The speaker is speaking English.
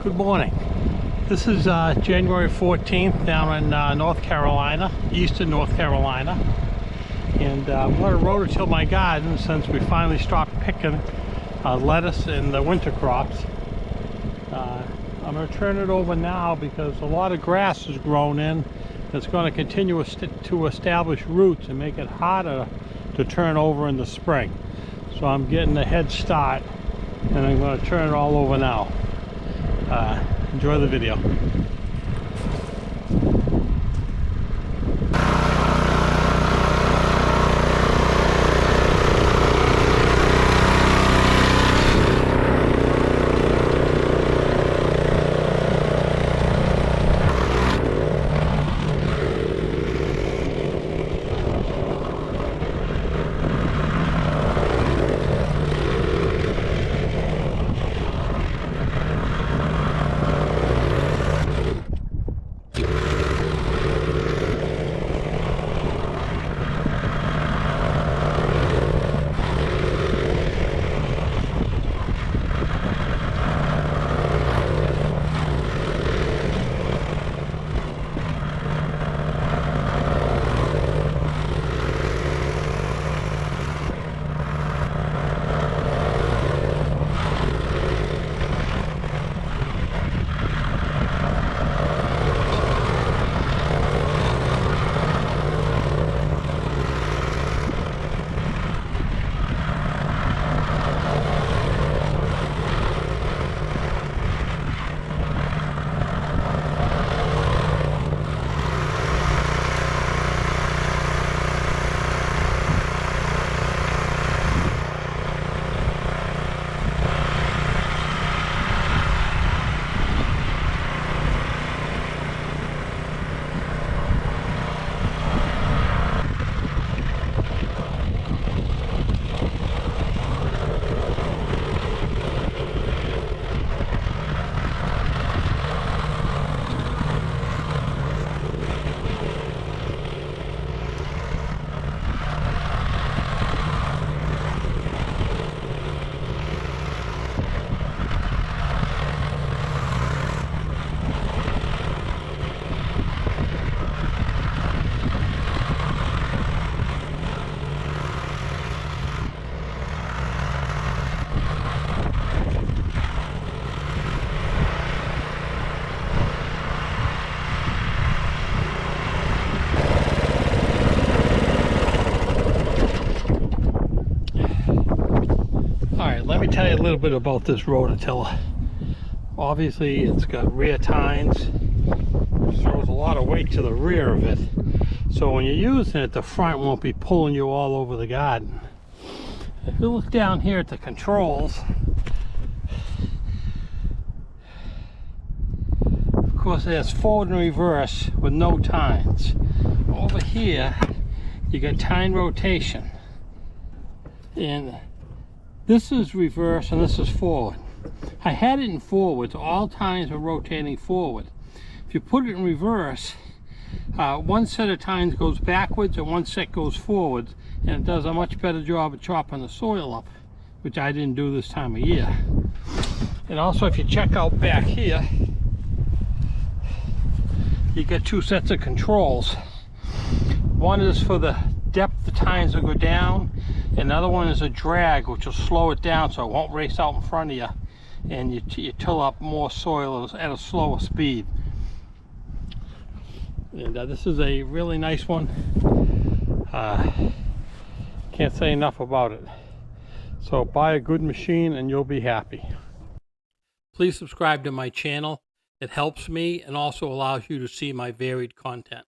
Good morning. This is January 14th down in North Carolina, eastern North Carolina. And I'm going to rototill my garden since we finally stopped picking lettuce and the winter crops. I'm going to turn it over now because a lot of grass has grown in. It's going to continue to establish roots and make it harder to turn over in the spring. So I'm getting a head start and I'm going to turn it all over now. Enjoy the video. Let me tell you a little bit about this rototiller. Obviously it's got rear tines, throws a lot of weight to the rear of it, so when you're using it the front won't be pulling you all over the garden. If you look down here at the controls, of course it has forward and reverse with no tines. Over here you got tine rotation, and this is reverse and this is forward. I had it in forward, so all tines are rotating forward. If you put it in reverse, one set of tines goes backwards and one set goes forward, and it does a much better job of chopping the soil up, which I didn't do this time of year. And also, if you check out back here, you get two sets of controls. One is for the depth the tines will go down. Another one is a drag, which will slow it down so it won't race out in front of you, and you till up more soil at a slower speed. And this is a really nice one. Can't say enough about it. So buy a good machine and you'll be happy. Please subscribe to my channel. It helps me and also allows you to see my varied content.